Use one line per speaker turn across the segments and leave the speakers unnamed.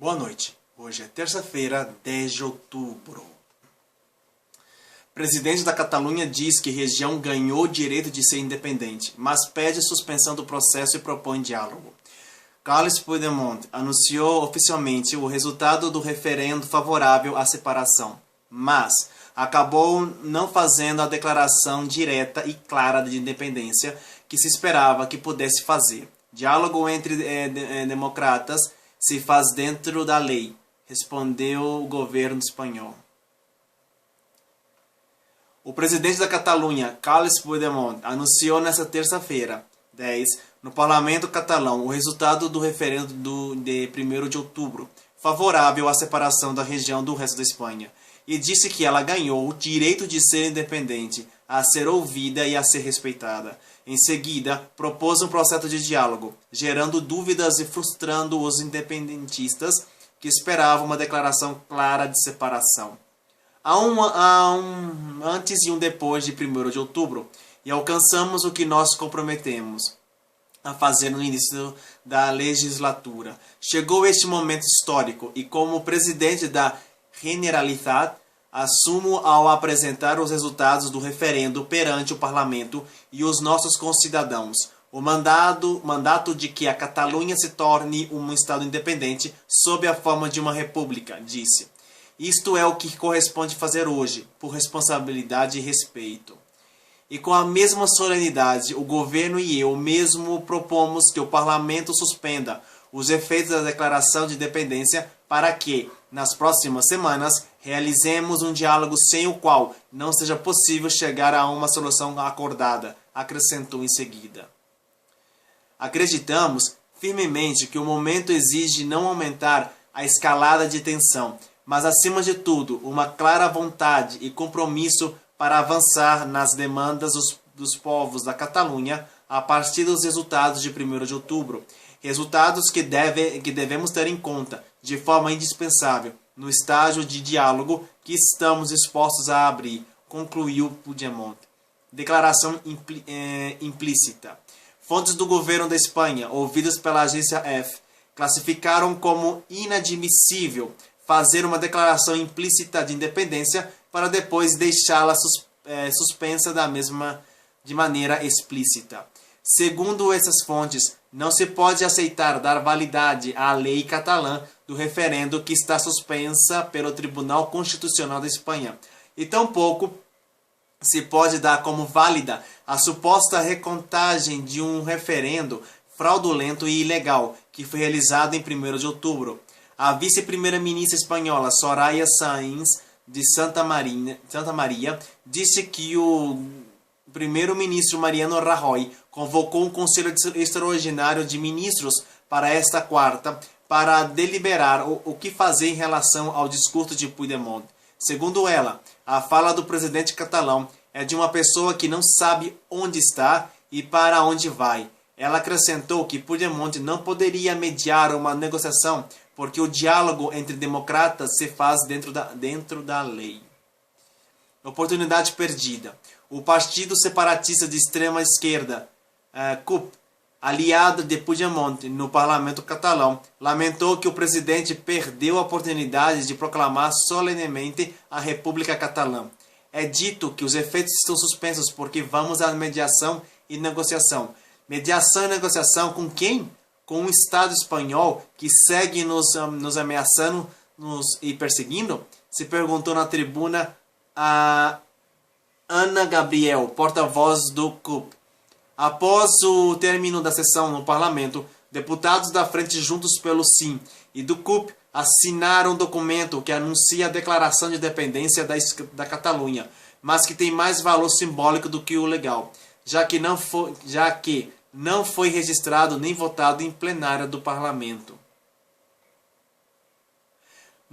Boa noite. Hoje é terça-feira, 10 de outubro. Presidente da Catalunha diz que região ganhou o direito de ser independente, mas pede suspensão do processo e propõe diálogo. Carles Puigdemont anunciou oficialmente o resultado do referendo favorável à separação, mas acabou não fazendo a declaração direta e clara de independência que se esperava que pudesse fazer. Diálogo entre democratas se faz dentro da lei, respondeu o governo espanhol. O presidente da Catalunha, Carles Puigdemont, anunciou nesta terça-feira, 10, no parlamento catalão, o resultado do referendo de 1º de outubro, favorável à separação da região do resto da Espanha, e disse que ela ganhou o direito de ser independente, a ser ouvida e a ser respeitada. Em seguida, propôs um processo de diálogo, gerando dúvidas e frustrando os independentistas que esperavam uma declaração clara de separação. Há um antes e um depois de 1º de outubro, e alcançamos o que nós comprometemos a fazer no início da legislatura. Chegou este momento histórico e, como presidente da Generalitat, assumo ao apresentar os resultados do referendo perante o Parlamento e os nossos concidadãos o mandato de que a Catalunha se torne um Estado independente sob a forma de uma república, disse. Isto é o que corresponde fazer hoje, por responsabilidade e respeito. E com a mesma solenidade, o governo e eu mesmo propomos que o Parlamento suspenda os efeitos da declaração de independência para que, nas próximas semanas, realizemos um diálogo sem o qual não seja possível chegar a uma solução acordada, acrescentou em seguida. Acreditamos firmemente que o momento exige não aumentar a escalada de tensão, mas, acima de tudo, uma clara vontade e compromisso para avançar nas demandas dos povos da Catalunha a partir dos resultados de 1º de outubro. Resultados que devemos ter em conta, de forma indispensável, no estágio de diálogo que estamos dispostos a abrir, concluiu Puigdemont. Declaração implícita. Fontes do governo da Espanha, ouvidas pela agência EFE, classificaram como inadmissível fazer uma declaração implícita de independência para depois deixá-la suspensa de maneira explícita. Segundo essas fontes, não se pode aceitar dar validade à lei catalã do referendo que está suspensa pelo Tribunal Constitucional da Espanha, e tampouco se pode dar como válida a suposta recontagem de um referendo fraudulento e ilegal que foi realizado em 1º de outubro. A vice-primeira-ministra espanhola Soraya Sáenz de Santa Maria disse que o primeiro-ministro Mariano Rajoy convocou um conselho extraordinário de ministros para esta quarta para deliberar o que fazer em relação ao discurso de Puigdemont. Segundo ela, a fala do presidente catalão é de uma pessoa que não sabe onde está e para onde vai. Ela acrescentou que Puigdemont não poderia mediar uma negociação porque o diálogo entre democratas se faz dentro da lei. Oportunidade perdida. O Partido Separatista de Extrema-Esquerda, CUP, aliado de Puigdemont no parlamento catalão, lamentou que o presidente perdeu a oportunidade de proclamar solenemente a República Catalã. É dito que os efeitos estão suspensos porque vamos à mediação e negociação. Mediação e negociação com quem? Com o Estado espanhol que segue nos ameaçando e perseguindo? Se perguntou na tribuna a Ana Gabriel, porta-voz do CUP. Após o término da sessão no parlamento, deputados da Frente Juntos pelo Sim e do CUP assinaram um documento que anuncia a declaração de independência da Catalunha, mas que tem mais valor simbólico do que o legal, já que não foi registrado nem votado em plenária do parlamento.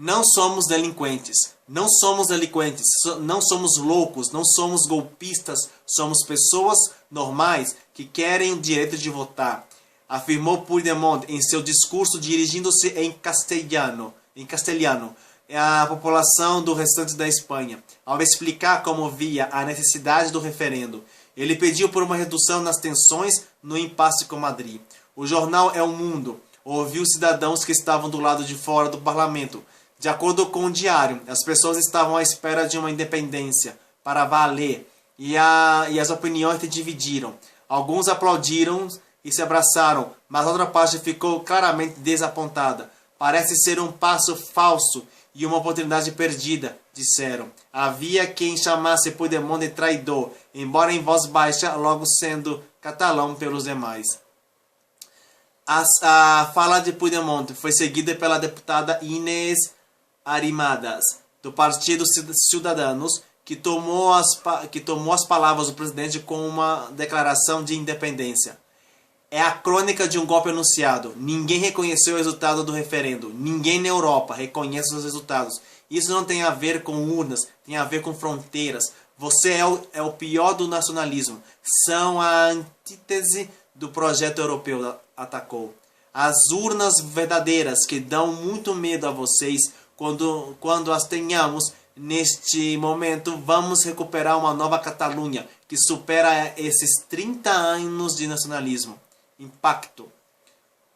Não somos delinquentes, não somos loucos, não somos golpistas, somos pessoas normais que querem o direito de votar, afirmou Puigdemont em seu discurso dirigindo-se em castelhano à população do restante da Espanha, ao explicar como via a necessidade do referendo. Ele pediu por uma redução nas tensões no impasse com Madrid. O jornal É o Mundo, ouviu os cidadãos que estavam do lado de fora do parlamento. De acordo com o diário, as pessoas estavam à espera de uma independência para valer, e as opiniões se dividiram. Alguns aplaudiram e se abraçaram, mas outra parte ficou claramente desapontada. Parece ser um passo falso e uma oportunidade perdida, disseram. Havia quem chamasse Puigdemont de traidor, embora em voz baixa, logo sendo catalão pelos demais. A fala de Puigdemont foi seguida pela deputada Inés Arrimadas, do Partido Ciudadanos, que tomou as palavras do presidente com uma declaração de independência. É a crônica de um golpe anunciado. Ninguém reconheceu o resultado do referendo. Ninguém na Europa reconhece os resultados. Isso não tem a ver com urnas, tem a ver com fronteiras. Você é o pior do nacionalismo. São a antítese do projeto europeu, atacou. As urnas verdadeiras que dão muito medo a vocês, quando as tenhamos, neste momento, vamos recuperar uma nova Catalunha que supera esses 30 anos de nacionalismo. Impacto.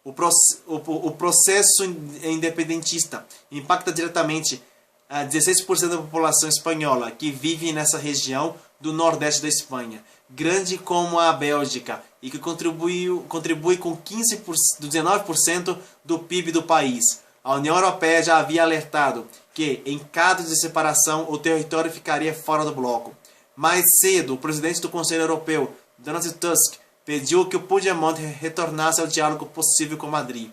O processo independentista impacta diretamente a 16% da população espanhola que vive nessa região do nordeste da Espanha, grande como a Bélgica, e que contribui com 19% do PIB do país. A União Europeia já havia alertado que, em caso de separação, o território ficaria fora do bloco. Mais cedo, o presidente do Conselho Europeu, Donald Tusk, pediu que o Puigdemont retornasse ao diálogo possível com Madrid.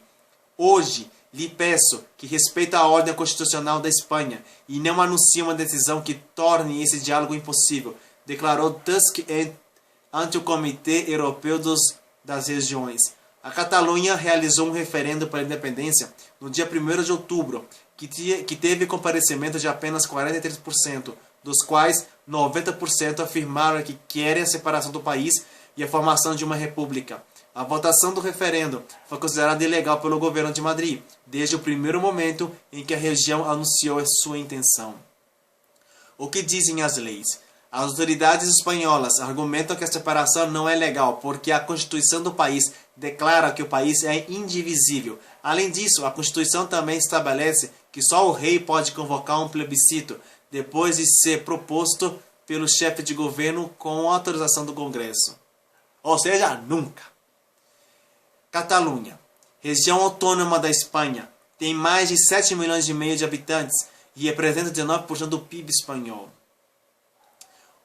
Hoje, lhe peço que respeite a ordem constitucional da Espanha e não anuncie uma decisão que torne esse diálogo impossível, declarou Tusk ante o Comitê Europeu das Regiões. A Catalunha realizou um referendo para a independência no dia 1º de outubro, que teve comparecimento de apenas 43%, dos quais 90% afirmaram que querem a separação do país e a formação de uma república. A votação do referendo foi considerada ilegal pelo governo de Madrid, desde o primeiro momento em que a região anunciou a sua intenção. O que dizem as leis? As autoridades espanholas argumentam que a separação não é legal, porque a Constituição do país declara que o país é indivisível. Além disso, a Constituição também estabelece que só o rei pode convocar um plebiscito, depois de ser proposto pelo chefe de governo com autorização do Congresso. Ou seja, nunca. Catalunha, região autônoma da Espanha, tem mais de 7 milhões e meio de habitantes e representa 19% do PIB espanhol.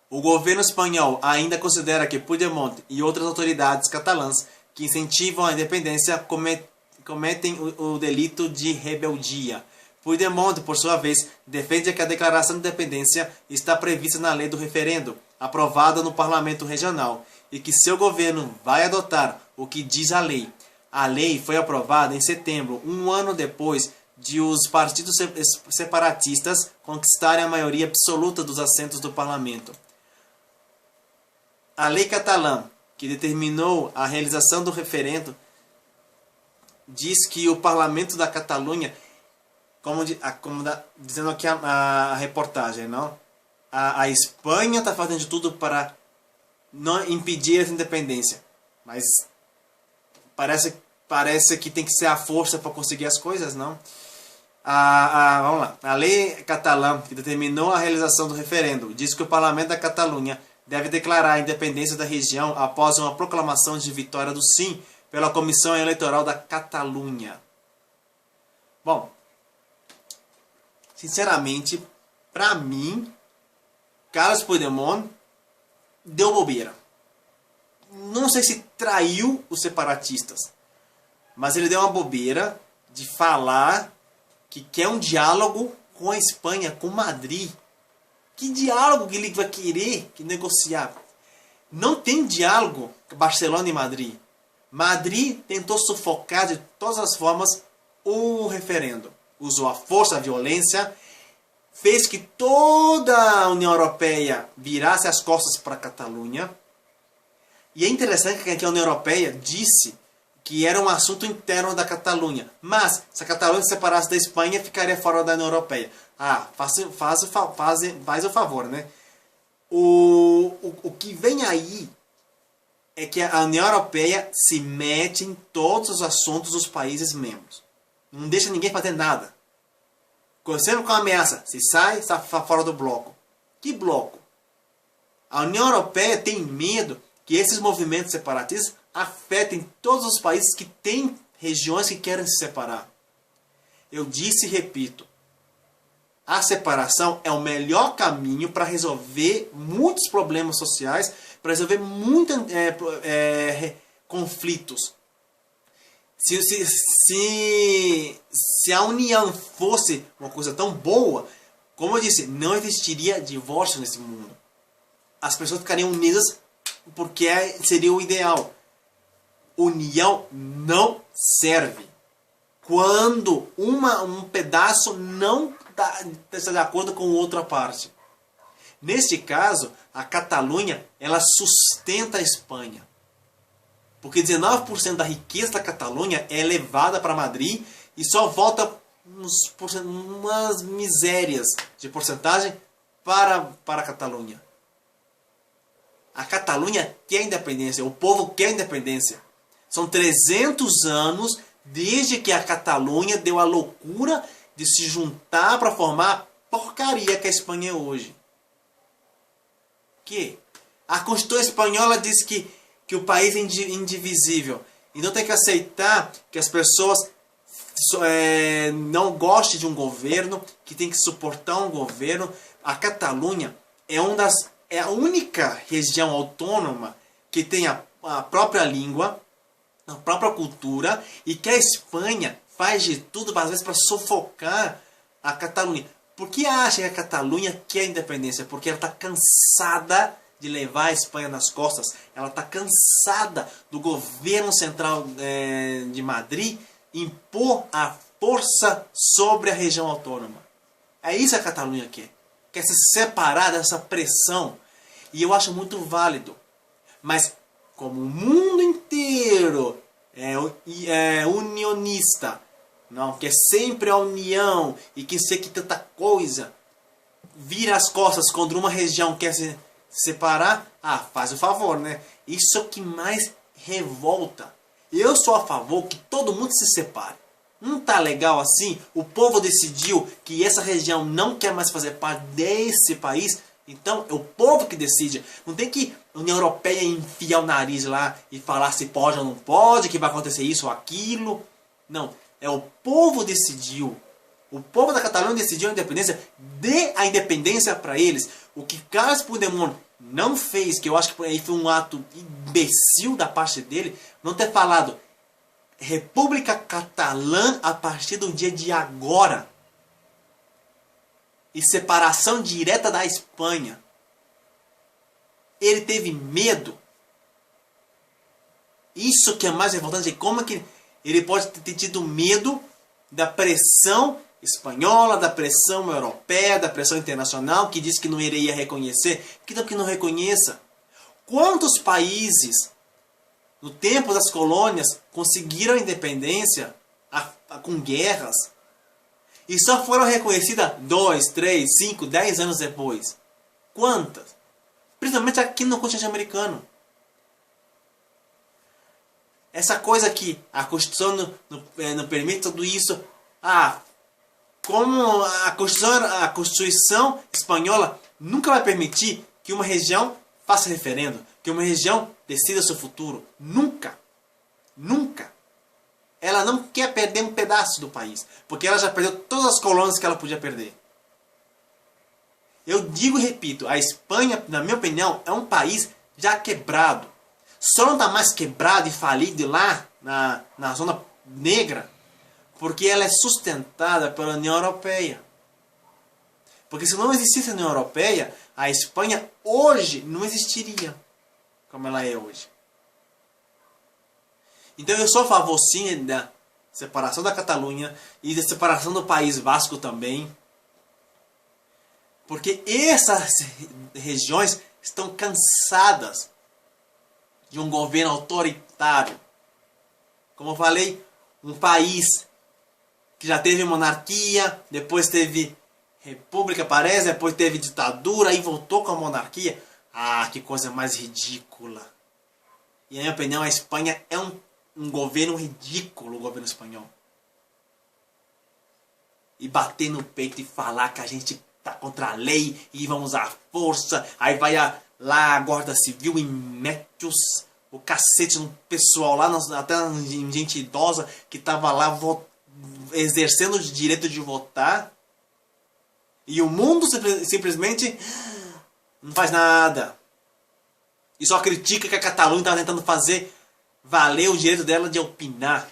O governo espanhol ainda considera que Puigdemont e outras autoridades catalãs que incentivam a independência cometem o delito de rebeldia. Puigdemont, por sua vez, defende que a declaração de independência está prevista na lei do referendo, aprovada no parlamento regional, e que seu governo vai adotar o que diz a lei. A lei foi aprovada em setembro, um ano depois de os partidos separatistas conquistarem a maioria absoluta dos assentos do parlamento. A lei catalã, que determinou a realização do referendo, diz que o parlamento da Catalunha, dizendo aqui a reportagem, não? A Espanha está fazendo de tudo para não impedir essa independência, mas parece que tem que ser a força para conseguir as coisas, não? Vamos lá. A lei catalã, que determinou a realização do referendo, diz que o parlamento da Catalunha deve declarar a independência da região após uma proclamação de vitória do sim pela Comissão Eleitoral da Catalunha. Bom, sinceramente, para mim, Carles Puigdemont deu bobeira. Não sei se traiu os separatistas, mas ele deu uma bobeira de falar que quer um diálogo com a Espanha, com Madrid. Que diálogo que ele vai querer negociar? Não tem diálogo com Barcelona e Madrid. Madrid tentou sufocar de todas as formas o referendo. Usou a força, a violência, fez que toda a União Europeia virasse as costas para a Catalunha. E é interessante que a União Europeia disse que era um assunto interno da Catalunha. Mas, se a Catalunha se separasse da Espanha, ficaria fora da União Europeia. Faz o favor, né? O que vem aí é que a União Europeia se mete em todos os assuntos dos países membros. Não deixa ninguém fazer nada. Sempre com a ameaça. Se sai, está fora do bloco. Que bloco? A União Europeia tem medo que esses movimentos separatistas afetem todos os países que têm regiões que querem se separar. Eu disse e repito. A separação é o melhor caminho para resolver muitos problemas sociais, para resolver muitos conflitos. Se a união fosse uma coisa tão boa, como eu disse, não existiria divórcio nesse mundo. As pessoas ficariam unidas porque seria o ideal. União não serve quando um pedaço não está de acordo com outra parte. Neste caso, a Catalunha ela sustenta a Espanha. Porque 19% da riqueza da Catalunha é levada para Madrid e só volta umas misérias de porcentagem para a Catalunha. A Catalunha quer independência, o povo quer independência. São 300 anos desde que a Catalunha deu a loucura de se juntar para formar a porcaria que a Espanha é hoje. A Constituição Espanhola diz que o país é indivisível. Então tem que aceitar que as pessoas não gostem de um governo, que tem que suportar um governo. A Catalunha é a única região autônoma que tem a própria língua, a própria cultura, e que a Espanha faz de tudo, às vezes, para sufocar a Catalunha. Por que acha que a Catalunha quer independência? Porque ela está cansada de levar a Espanha nas costas. Ela está cansada do governo central de Madrid impor a força sobre a região autônoma. É isso que a Catalunha quer. Quer se separar dessa pressão. E eu acho muito válido. Mas como o mundo inteiro é unionista, não, que é sempre a união e que sei que tanta coisa, vira as costas quando uma região quer se separar, faz o favor, né? Isso é o que mais revolta. Eu sou a favor que todo mundo se separe. Não tá legal assim? O povo decidiu que essa região não quer mais fazer parte desse país. Então é o povo que decide. Não tem que a União Europeia enfiar o nariz lá e falar se pode ou não pode, que vai acontecer isso ou aquilo. Não, é o povo decidiu. O povo da Catalunha decidiu a independência. Dê a independência para eles. O que Carles Puigdemont não fez, que eu acho que aí foi um ato imbecil da parte dele, não ter falado República Catalã a partir do dia de agora. E separação direta da Espanha. Ele teve medo. Isso que é mais revoltante. Como é que ele pode ter tido medo da pressão espanhola, da pressão europeia, da pressão internacional, que diz que não iria reconhecer? Que não reconheça. Quantos países, no tempo das colônias, conseguiram a independência com guerras? E só foram reconhecidas 2, 3, 5, 10 anos depois. Quantas? Principalmente aqui no continente americano. Essa coisa que a Constituição não permite tudo isso. Como a Constituição espanhola nunca vai permitir que uma região faça referendo. Que uma região decida seu futuro. Nunca. Nunca. Ela não quer perder um pedaço do país. Porque ela já perdeu todas as colônias que ela podia perder. Eu digo e repito. A Espanha, na minha opinião, é um país já quebrado. Só não está mais quebrado e falido lá na zona negra. Porque ela é sustentada pela União Europeia. Porque se não existisse a União Europeia, a Espanha hoje não existiria como ela é hoje. Então eu sou a favor sim da separação da Catalunha e da separação do País Basco também. Porque essas regiões estão cansadas de um governo autoritário. Como eu falei, um país que já teve monarquia, depois teve república, parece, depois teve ditadura, aí voltou com a monarquia. Que coisa mais ridícula. E na minha opinião, a Espanha é um governo ridículo, o governo espanhol. E bater no peito e falar que a gente tá contra a lei e vamos usar força. Aí vai lá a guarda civil e mete o cacete no pessoal lá, até gente idosa que tava lá exercendo o direito de votar. E o mundo simplesmente não faz nada. E só critica que a Catalunha está tentando fazer valer o direito dela de opinar.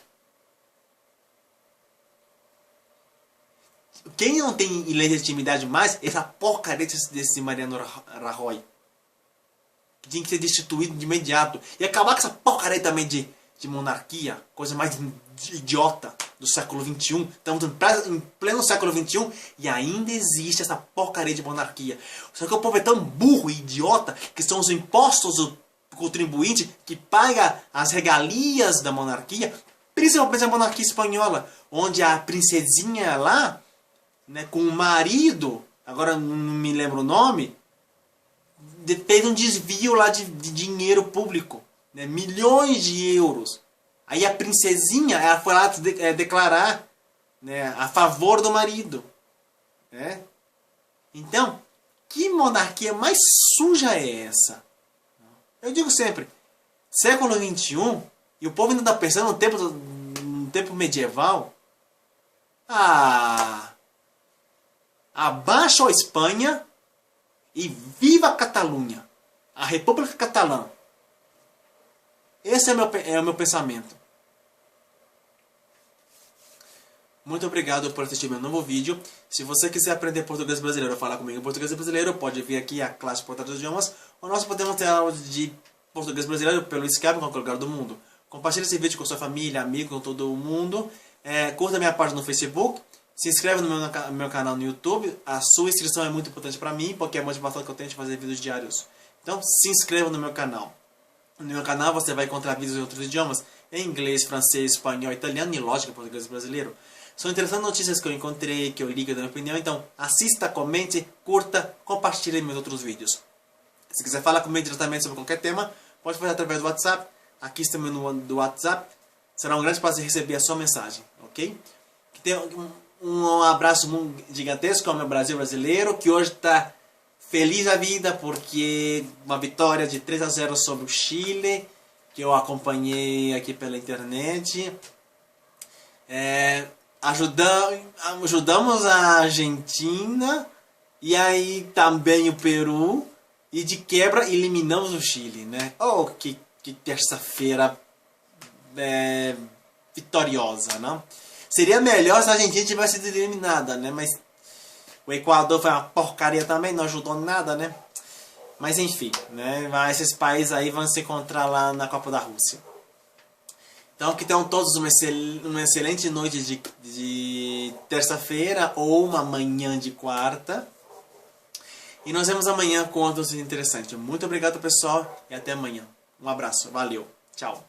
Quem não tem legitimidade mais é essa porcaria desse Mariano Rajoy. Que tinha que ser destituído de imediato. E acabar com essa porcaria também de monarquia. Coisa mais idiota do século XXI. Estamos em pleno século XXI e ainda existe essa porcaria de monarquia. Só que o povo é tão burro e idiota que são os impostos do contribuinte que paga as regalias da monarquia. Principalmente a monarquia espanhola. Onde a princesinha lá, né, com o marido, agora não me lembro o nome, fez um desvio lá de dinheiro público, né, milhões de euros. Aí a princesinha, ela foi lá declarar, né, a favor do marido, né? Então, que monarquia mais suja é essa? Eu digo sempre, século XXI, e o povo ainda está pensando no tempo medieval. Abaixa a Espanha e viva a Catalunha, a República Catalã. Esse é o meu pensamento. Muito obrigado por assistir meu novo vídeo. Se você quiser aprender português brasileiro ou falar comigo em português brasileiro, pode vir aqui a classe Portal dos Idiomas, ou nós podemos ter aula de português brasileiro pelo Skype em qualquer lugar do mundo. Compartilhe esse vídeo com sua família, amigo, com todo mundo. Curta minha página no Facebook. Se inscreve no meu canal no YouTube. A sua inscrição é muito importante para mim, porque é a motivação que eu tenho de fazer vídeos diários. Então se inscreva no meu canal. No meu canal você vai encontrar vídeos em outros idiomas. Em inglês, francês, espanhol, italiano e lógica, português brasileiro. São interessantes notícias que eu encontrei, que eu li, que eu dei minha opinião. Então assista, comente, curta, compartilhe meus outros vídeos. Se quiser falar comigo diretamente sobre qualquer tema, pode fazer através do WhatsApp. Aqui está o menu do WhatsApp. Será um grande prazer receber a sua mensagem, ok? Um abraço gigantesco ao meu Brasil brasileiro, que hoje está feliz da vida porque uma vitória de 3-0 sobre o Chile, que eu acompanhei aqui pela internet. Ajudamos a Argentina e aí também o Peru, e de quebra eliminamos o Chile, né? Oh, que terça-feira vitoriosa, não? Seria melhor se a Argentina tivesse sido eliminada, né? Mas o Equador foi uma porcaria também, não ajudou nada, né? Mas enfim, né? Esses países aí vão se encontrar lá na Copa da Rússia. Então que tenham todos uma excelente noite de terça-feira ou uma manhã de quarta. E nos vemos amanhã com outro vídeo interessante. Muito obrigado, pessoal, e até amanhã. Um abraço, valeu, tchau.